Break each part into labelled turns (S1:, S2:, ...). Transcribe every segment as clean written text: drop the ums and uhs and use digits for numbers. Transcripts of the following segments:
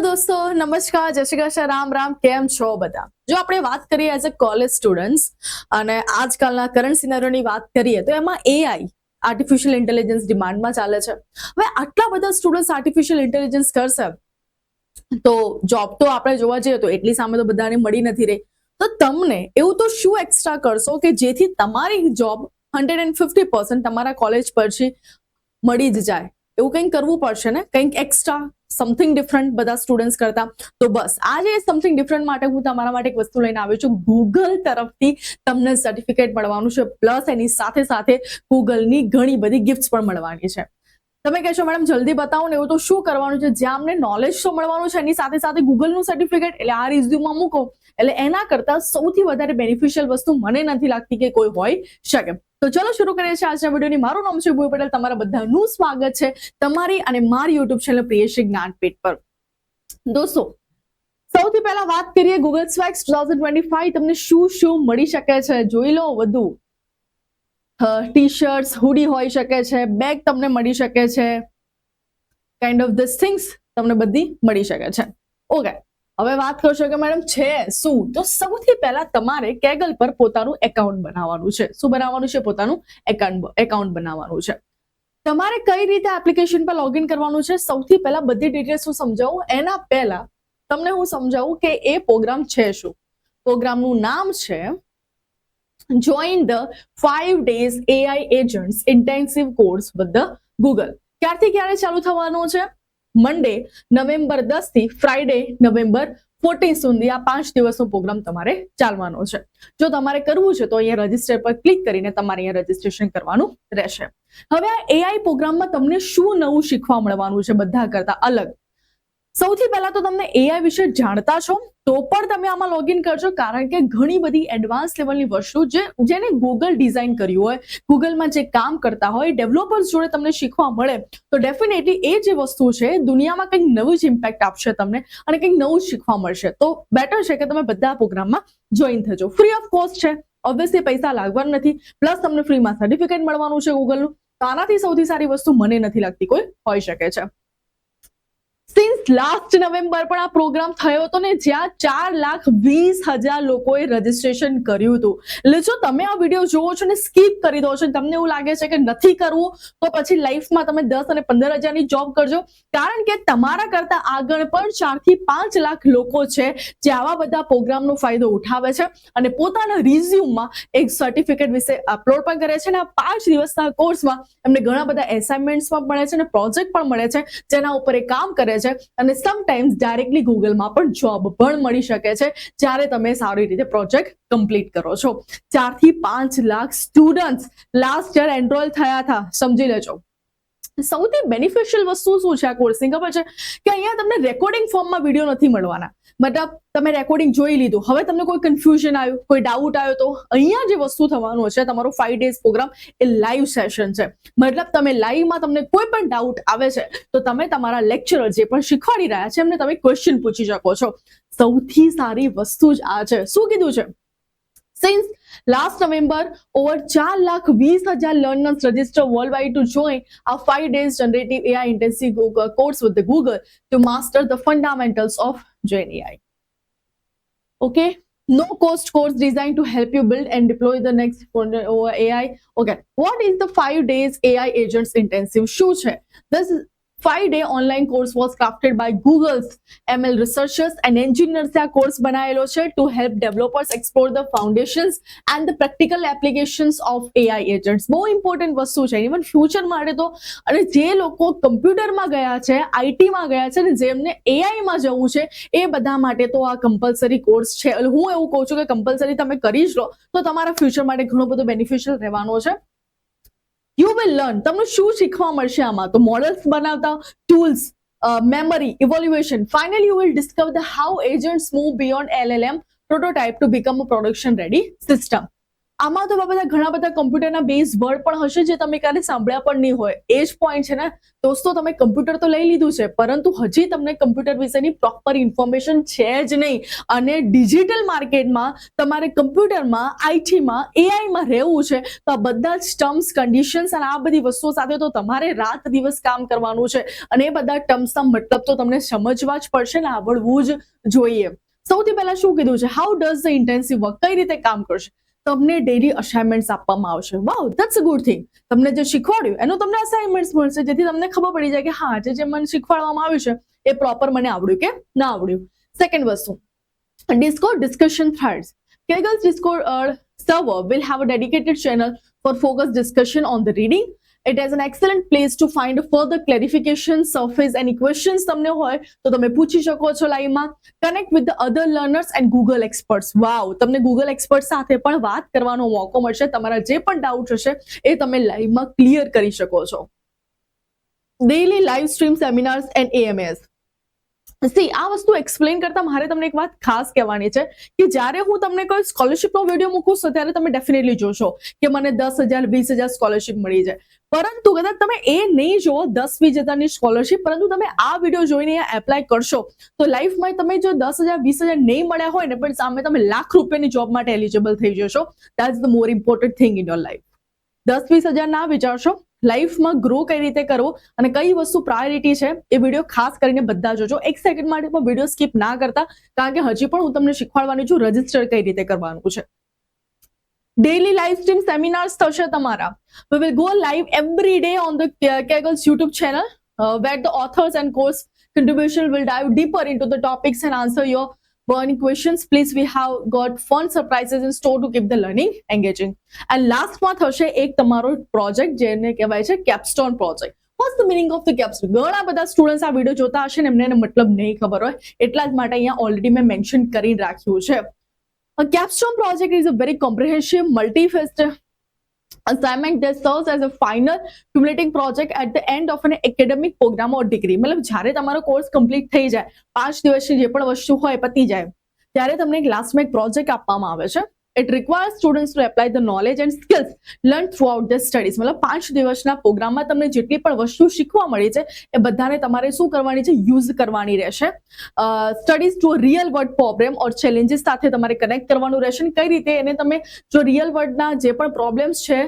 S1: દોસ્તો નમસ્કાર, જય શ્રી કૃષ્ણ, રામ રામ. કેમ છો બધા? જો આપણે વાત કરીએ એઝ અ કોલેજ સ્ટુડન્ટ્સ અને આજકાલના કરંટ સિનેરિયોની વાત કરીએ તો એમાં એઆઈ આર્ટિફિશિયલ ઇન્ટેલિજન્સ ડિમાન્ડમાં ચાલે છે. હવે આટલા બધા સ્ટુડન્ટ્સ આર્ટિફિશિયલ ઇન્ટેલિજન્સ કરશે તો જોબ તો આપણે જોવા જઈએ તો એટલી સામે તો બધાને મળી નથી રહી. તો તમને એવું તો શું એક્સ્ટ્રા કરશો કે જેથી તમારી જોબ 150% તમારા કોલેજ પછી મળી જ જાય? એવું કંઈક કરવું પડશે ને, કંઈક એક્સ્ટ્રા, સમથિંગ ડિફરન્ટ બધા સ્ટુડન્ટ્સ કરતા. તો બસ આજે સમથિંગ ડિફરન્ટ માટે હું તમારા માટે એક વસ્તુ લઈને આવ્યો છું. ગૂગલ તરફથી તમને સર્ટિફિકેટ મળવાનું છે, પ્લસ એની સાથે સાથે ગૂગલની ઘણી બધી ગિફ્ટ્સ પણ મળવાની છે. તમે કહેશો મેડમ જલ્દી બતાવો ને, એવું તો શું કરવાનું છે? જ્યાં અમને નોલેજ તો મળવાનું છે એની સાથે સાથે ગૂગલનું સર્ટિફિકેટ એટલે આ રિઝ્યુમમાં મૂકો. એટલે એના કરતા સૌથી વધારે બેનિફિશિયલ વસ્તુ મને નથી લાગતી કે કોઈ હોઈ શકે. તો ચલો શરૂ કરીએ છીએ આજના વિડીયોની. મારું નામ છે ભૂમિ પટેલ. તમારા બધાનું સ્વાગત છે તમારી અને મારી યુટ્યુબ ચેનલ પ્રિયશ્રી જ્ઞાનપીઠ પર. દોસ્તો સૌથી પહેલા વાત કરીએ ગૂગલ સ્વેક્સ 2025 તમને શું શું મળી શકે છે જોઈ લો. વધુ ટી શર્ટ્સ, હુડી હોઈ શકે છે, બેગ તમને મળી શકે છે, કાઇન્ડ ઓફ ધીસ થિંગ્સ તમને બધી મળી શકે છે. ઓકે, હવે વાત કરશો કે મેડમ છે શું? તો સૌથી પહેલા તમારે કેગલ પર પોતાનું એકાઉન્ટ બનાવવાનું છે. શું બનાવવાનું છે? પોતાનું એકાઉન્ટ બનાવવાનું છે. તમારે કઈ રીતે એપ્લિકેશન પર લોગિન કરવાનું છે સૌથી પહેલા બધી ડિટેલ્સ હું સમજાવું. એના પહેલા તમને હું સમજાવું કે એ પ્રોગ્રામ છે શું. પ્રોગ્રામનું નામ છે Join the 5 days AI agents intensive course with the Google. ક્યારથી ક્યારે ચાલુ થવાનું છે? મંડે નવેમ્બર 10 થી ફ્રાઈડે નવેમ્બર 14 સુધી આ 5 દિવસનો પ્રોગ્રામ તમારે ચાલવાનો છે. જો તમારે કરવું છે તો અહીંયા રજીસ્ટર પર ક્લિક કરીને તમારે અહીંયા રજીસ્ટ્રેશન કરવાનું રહેશે. હવે આ એઆઈ પ્રોગ્રામમાં તમને શું નવું શીખવા મળવાનું છે બધા કરતા અલગ? સૌથી પહેલા તો તમને એઆઈ વિશે જાણતા છો તો પણ તમે આમાં લોગિન કરજો, કારણ કે ઘણી બધી એડવાન્સ લેવલની વસ્તુ જેને ગૂગલ ડિઝાઇન કર્યું હોય, ગૂગલમાં જે કામ કરતા હોય ડેવલપર્સ જોડે તમને શીખવા મળે તો ડેફિનેટલી એ જે વસ્તુ છે દુનિયામાં કંઈક નવું જ ઇમ્પેક્ટ આપશે તમને અને કંઈક નવું શીખવા મળશે. તો બેટર છે કે તમે બધા પ્રોગ્રામમાં જોઈન થજો. ફ્રી ઓફ કોસ્ટ છે, ઓબ્વિયસલી પૈસા લાગવાના નથી, પ્લસ તમને ફ્રીમાં સર્ટિફિકેટ મળવાનું છે ગૂગલનું. તો આનાથી સૌથી સારી વસ્તુ મને નથી લાગતી કોઈ હોઈ શકે છે. સિન્સ લાસ્ટ નવેમ્બર પણ આ પ્રોગ્રામ થયો હતો ને, જ્યાં 4,20,000 લોકોએ રજીસ્ટ્રેશન કર્યું હતું. એટલે જો તમે આ વિડીયો જોવો છો ને સ્કીપ કરી દો છો, તમને એવું લાગે છે કે નથી કરવું તો પછી લાઈફમાં તમે 10 અને 15,000ની જોબ કરજો, કારણ કે તમારા કરતા આગળ પણ 4 થી 5 લાખ લોકો છે જે આવા બધા પ્રોગ્રામનો ફાયદો ઉઠાવે છે અને પોતાના રિઝ્યુમમાં એક સર્ટિફિકેટ વિશે અપલોડ પણ કરે છે. અને આ 5 દિવસના કોર્સમાં એમને ઘણા બધા એસાઇનમેન્ટ્સ પણ મળે છે અને પ્રોજેક્ટ પણ મળે છે જેના ઉપર એ કામ કરે છે અને સમટાઈમ્સ ડાયરેક્ટલી ગૂગલમાં પણ જોબ પણ મળી શકે છે જ્યારે તમે સારી રીતે પ્રોજેક્ટ કમ્પ્લીટ કરો છો. 4 થી 5 lakh students last year enrol થયા હતા, સમજી લેજો. સૌથી બેનિફિશિયલ વસ્તુ શું છે આ કોર્સની ખબર છે? કે અહીંયા તમને રેકોર્ડિંગ ફોર્મમાં વિડીયો નથી મળવાના. મતલબ તમે રેકોર્ડિંગ જોઈ લીધું, હવે તમને કોઈ કન્ફ્યુઝન આવ્યું, કોઈ ડાઉટ આવ્યો, તો અહીંયા જે વસ્તુ થવાનું છે તમારો 5 ડેઝ પ્રોગ્રામ એ લાઈવ સેશન છે. મતલબ તમે લાઈવમાં તમને કોઈ પણ ડાઉટ આવે છે તો તમે તમારા લેક્ચરર જે પણ શીખવાડી રહ્યા છે એમને તમે ક્વેશ્ચન પૂછી શકો છો. સૌથી સારી વસ્તુ જ આ છે. શું કીધું છે? Since last November, over 4,20,000 learners register worldwide to join our 5 days generative AI intensive course with the Google to master the fundamentals of Gen AI. Okay, no cost course designed to help you build and deploy the next AI. Okay, what is the 5 days AI agents intensive? શું છે? This 5-day online course was crafted by Google's ML researchers and engineers. આ course બનાવેલો છે to help developers explore the foundations and the practical applications of AI agents. બહુ important વસ્તુ છે even future માટે તો. અને જે લોકો કમ્પ્યુટરમાં ગયા છે, આઈટીમાં ગયા છે અને જેમને એઆઈમાં જવું છે એ બધા માટે તો આ કમ્પલસરી કોર્સ છે. એટલે હું એવું કહું છું કે કમ્પલસરી તમે કરી જ લો તો તમારા ફ્યુચર માટે ઘણો બધો બેનિફિશિયલ રહેવાનો છે. You will learn. તમને શું શીખવા મળશે આમાં? તો મોડલ્સ બનાવતા, tools, memory, evaluation. Finally, you will discover how agents move beyond LLM prototype to become a production ready system. આમાં તો બધા ઘણા બધા કમ્પ્યુટરના બેઝ વર્ડ પણ હશે જે તમે ક્યારે સાંભળ્યા પણ નહીં હોય. એ જ પોઈન્ટ છે ને દોસ્તો, તમે કમ્પ્યુટર તો લઈ લીધું છે પરંતુ હજી તમને કમ્પ્યુટર વિશેની પ્રોપર ઇન્ફોર્મેશન છે જ નહીં. અને ડિજિટલ માર્કેટમાં તમારે કમ્પ્યુટરમાં, આઈટીમાં, એઆઈમાં રહેવું છે તો આ બધા જ ટર્મ્સ, કન્ડિશન્સ અને આ બધી વસ્તુઓ સાથે તો તમારે રાત દિવસ કામ કરવાનું છે. અને એ બધા ટર્મ્સના મતલબ તો તમને સમજવા જ પડશે ને આવડવું જ જોઈએ. સૌથી પહેલા શું કીધું છે? How does the intensive work, કઈ રીતે કામ કરશે? તમને ડેલી અસાઇનમેન્ટ્સ આપવામાં આવશે. વાવ, ધેટ્સ અ ગુડ થિંગ. તમને જે શીખવાડ્યું એનું તમને અસાઇનમેન્ટ્સ મળશે, જેથી તમને ખબર પડી જાય કે હા, જે મને શીખવાડવામાં આવ્યું છે એ પ્રોપર મને આવડ્યું કે ના આવડ્યું. સેકન્ડ વસ્તુ, Discord discussion threads. Kaggle's Discord server will have a dedicated channel for focused discussion on the reading. It is an excellent place to find further clarification, surface any questions તમને હોય તો તમે પૂછી શકો છો લાઈવમાં. Connect with the other learners and Google experts. વાવ, તમને Google experts સાથે પણ વાત કરવાનો મોકો મળશે. તમારા જે પણ ડાઉટ હશે એ તમે લાઈવમાં ક્લિયર કરી શકો છો. Daily live stream seminars and AMAs. C, આ વસ્તુ એક્સપ્લેન કરતા મારે તમને એક વાત ખાસ કહેવાની છે કે જ્યારે હું તમને કોઈ સ્કોલરશિપનો વિડીયો મૂકું છું ત્યારે તમે ડેફિનેટલી જોશો કે મને 10,000 20,000 સ્કોલરશિપ મળી જાય. પરંતુ કદાચ તમે એ નહીં જુઓ 10-20,000ની સ્કોલરશિપ, પરંતુ તમે આ વિડીયો જોઈને એપ્લાય કરશો તો લાઈફમાં તમે જો 10,000 20,000 નહીં મળ્યા હોય ને, પણ સામે તમે લાખ રૂપિયાની જોબ માટે એલિજિબલ થઈ જશો. That's the more important thing in your life. 10-20,000 ના વિચારશો, લાઈફમાં ગ્રો કઈ રીતે કરવો અને કઈ વસ્તુ પ્રાયોરિટી છે એ વિડીયો ખાસ કરીને બધા જોજો. એક સેકન્ડ માટે પણ વિડીયો સ્કીપ ના કરતા, કારણ કે હજી પણ હું તમને શીખવાડવાની છું રજિસ્ટર કઈ રીતે કરવાનું છે. ડેલી લાઈવ સ્ટ્રીમ સેમિનાર્સ થશે તમારા. We will go live every day on the Kaggle's YouTube channel where the authors and course contribution will dive deeper into the topics and answer your burning questions. Please, we have got fun surprises in store to keep the learning engaging. And last માં થશે એક તમારો project જેને કહેવાય છે capstone project. What's the meaning of the capstone? ઘણા બધા students આ વિડીયો જોતા હશે ને એમને મતલબ નહીં ખબર હોય, એટલા જ માટે અહીંયા ઓલરેડી મેં મેન્શન કરીને રાખ્યું છે. A capstone project is a very comprehensive, multifaceted assignment that serves as a final cumulative project at the end of an academic program or degree. મતલબ જ્યારે તમારો કોર્સ કમ્પ્લીટ થઈ જાય, 5 દિવસની જે પણ વસ્તુ હોય પતી જાય, ત્યારે તમને એક લાસ્ટમાં એક પ્રોજેક્ટ આપવામાં આવે છે. It requires students to apply the knowledge and skills learned throughout their studies. મતલબ 5 દિવસના પ્રોગ્રામમાં તમને જેટલી પણ વસ્તુ શીખવા મળી છે એ બધાને તમારે શું કરવાની છે? યુઝ કરવાની રહેશે. Studies to real world problem or challenges સાથે તમારે કનેક્ટ કરવાનું રહેશે. કઈ રીતે એને તમે જો રિયલ વર્લ્ડના જે પણ પ્રોબ્લેમ્સ છે,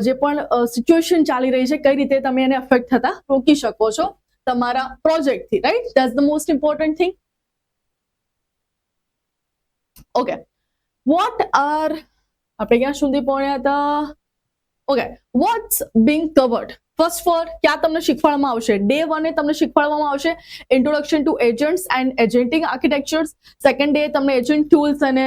S1: જે પણ સિચ્યુએશન ચાલી રહી છે, કઈ રીતે તમે એને અફેક્ટ થતા રોકી શકો છો તમારા પ્રોજેક્ટથી, right? That's the most important thing. Okay, what are આપણે ક્યાં સુધી પહોંચ્યા હતા? Okay, what's being covered? First four ક્યાં તમને શીખવાડવામાં આવશે? ડે 1 તમને શીખવાડવામાં આવશે introduction to agents and agentic architectures. Second day તમને એજન્ટ ટૂલ્સ અને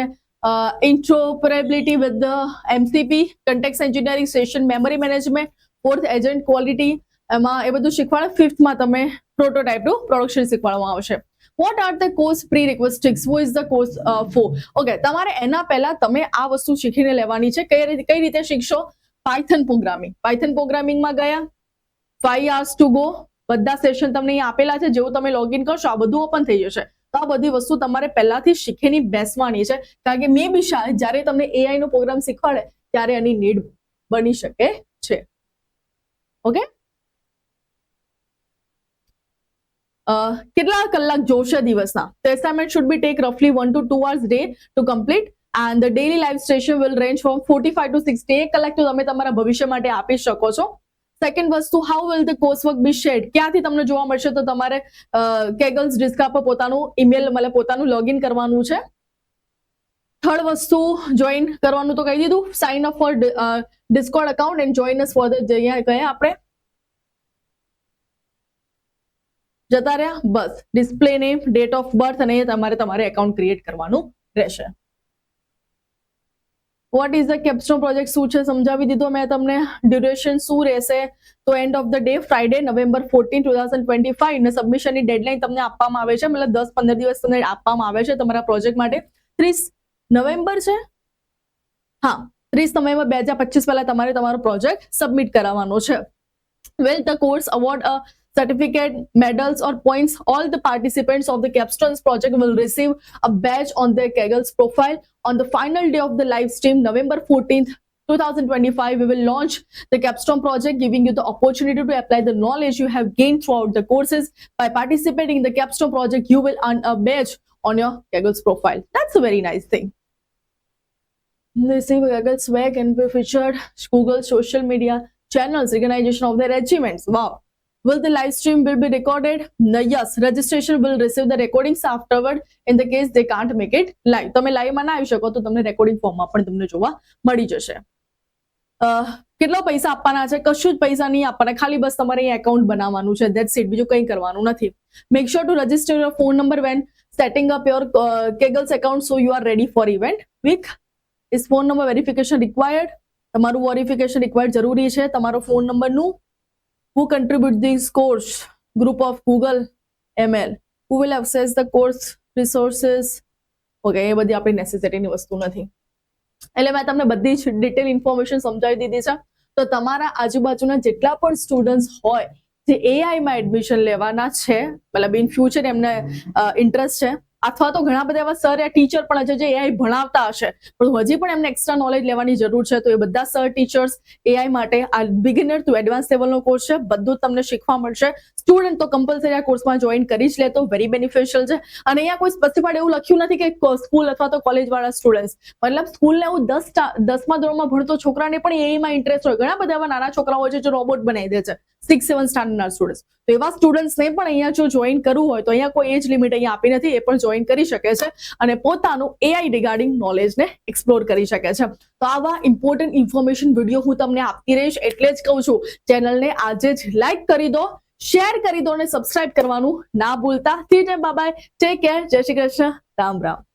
S1: interoperability with the MCP, context engineering, session memory management. Fourth agent quality, એમાં એ બધું શીખવાડે. ફિફ્થમાં તમે પ્રોટોટાઇપનું પ્રોડક્શન શીખવાડવામાં આવશે. What are the course prerequisites? Who is the course for? Okay, તમારે એના પહેલા તમે આ વસ્તુ શીખીને લેવાની છે. કઈ રીતે શીખશો? Python programming. પાયથન પ્રોગ્રામિંગમાં ગયા, 5 hours to go. બધા સેશન તમને અહીંયા આપેલા છે. જેવું તમે લોગિન કરશો આ બધું ઓપન થઈ જશે. તો આ બધી વસ્તુ તમારે પહેલાથી શીખીને બેસવાની છે, કારણ કે મે બી શાયદ જ્યારે તમને AI નો પ્રોગ્રામ શીખવાડે ત્યારે એની નીડ બની શકે છે. ઓકે, કેટલા કલાક જોશે દિવસના? તો assignment should be take roughly 1 to 2 hours day to complete and the daily live session will range from 45 to 60. 1 કલાક તો તમે તમારા ભવિષ્ય માટે આપી શકો છો. સેકન્ડ વસ્તુ, how will the coursework be shared? ક્યાંથી તમને જોવા મળશે? તો તમારે Kaggle's Discord પર પોતાનું ઈમેલ મતલબ પોતાનું લોગિન કરવાનું છે. થર્ડ વસ્તુ, જોઈન કરવાનું તો કહી દીધું. Sign up for Discord account and join us for the અહીંયા કહે આપણે જતા રહ્યા. બસ display name, date of birth અને તમારે એકાઉન્ટ ક્રિએટ કરવાનું રહેશે. What is the capstone project શું છે સમજાવી દીધું મેં તમને. ડ્યુરેશન શું રહેશે? તો end of the day Friday November 14, 2025 ને સબમિશનની ડેડલાઇન તમને આપવામાં આવે છે. મતલબ 10-15 દિવસ તમને આપવામાં આવે છે તમારા પ્રોજેક્ટ માટે. 30 નવેમ્બર છે, હા 30 નવેમ્બર 2025 પહેલા તમારે તમારો પ્રોજેક્ટ સબમિટ કરાવવાનો છે. Will the course award a certificate, medals, or points. All the participants of the Capstones project will receive a badge on their Kaggle's profile. On the final day of the live stream, November 14th, 2025, we will launch the Capstone project, giving you the opportunity to apply the knowledge you have gained throughout the courses. By participating in the Capstone project, you will earn a badge on your Kaggle's profile. That's a very nice thing. Receive Kaggle swag and be featured Google social media channels, recognition of their achievements. Wow. Will the live stream will be recorded? No, yes. Registration will receive the recordings afterward in the case they can't make it live. તમે live માં ના આવી શકો તો તમને recording ફોર્મમાં પણ તમને જોવા મળી જશે. કેટલો પૈસા આપવાના છે? કશું જ પૈસા નહીં આપવાના, ખાલી બસ તમારે અહીં એકાઉન્ટ બનાવવાનું છે. ધેટ્સ ઇટ, બીજું કંઈ કરવાનું નથી. Make sure to register your phone number when setting up your Kaggle's account so you are ready for event week. Is phone number verification required? તમારું વેરિફિકેશન રિક્વાયર્ડ જરૂરી છે. તમારો ફોન નંબરનું. Who contribute this course? Group of Google ML. Who will access the course resources? Okay, એ બધી આપણી નેસેસિટીની વસ્તુ નથી. એટલે મેં તમને બધી જ ડિટેલ ઇન્ફોર્મેશન સમજાવી દીધી છે. તો તમારા આજુબાજુના જેટલા પણ સ્ટુડન્ટ્સ હોય જે એઆઈમાં એડમિશન લેવાના છે, મતલબ ઇન ફ્યુચર એમને ઇન્ટરેસ્ટ છે, અથવા તો ઘણા બધા એવા સર યા ટીચર પણ છે જે એઆઈ ભણાવતા હશે પણ હજી પણ એમને એક્સ્ટ્રા નોલેજ લેવાની જરૂર છે, તો એ બધા સર ટીચર્સ એઆઈ માટે આ બિગિનર ટુ એડવાન્સ લેવલનો કોર્સ છે. બધું તમને શીખવા મળશે. સ્ટુડન્ટ તો કમ્પલસરી આ કોર્સમાં જોઈન કરી જ લે તો વેરી બેનિફિશિયલ છે. અને અહીંયા કોઈ સ્પેસિફાઈડ એવું લખ્યું નથી કે સ્કૂલ અથવા તો કોલેજ વાળા સ્ટુડન્ટ્સ, મતલબ સ્કૂલને એવું 10મા ધોરણમાં ભણતો છોકરાને પણ એઆઈમાં ઇન્ટરેસ્ટ હોય. ઘણા બધા એવા નાના છોકરાઓ છે જે રોબોટ બનાવી દે છે, 6-7 સ્ટાન્ડર્ડના સ્ટુડન્ટ્સ. તો એવા સ્ટુડન્ટ્સને પણ અહીંયા જો જોઈન કરવું હોય તો અહીંયા કોઈ એજ લિમિટ અહીંયા આપી નથી, એ પણ જોઈન કરી શકે છે અને પોતાનું એઆઈ રિગાર્ડિંગ નોલેજને એક્સપ્લોર કરી શકે છે. તો આવા ઇમ્પોર્ટન્ટ ઇન્ફોર્મેશન વિડીયો હું તમને આપતી રહીશ, એટલે જ કહું છું ચેનલને આજે જ લાઈક કરી દો, શેર કરી દો અને સબસ્ક્રાઇબ કરવાનું ના ભૂલતા. ઠીક છે, બાય બાય, ટેક કેર, જય શ્રી કૃષ્ણ, રામ રામ.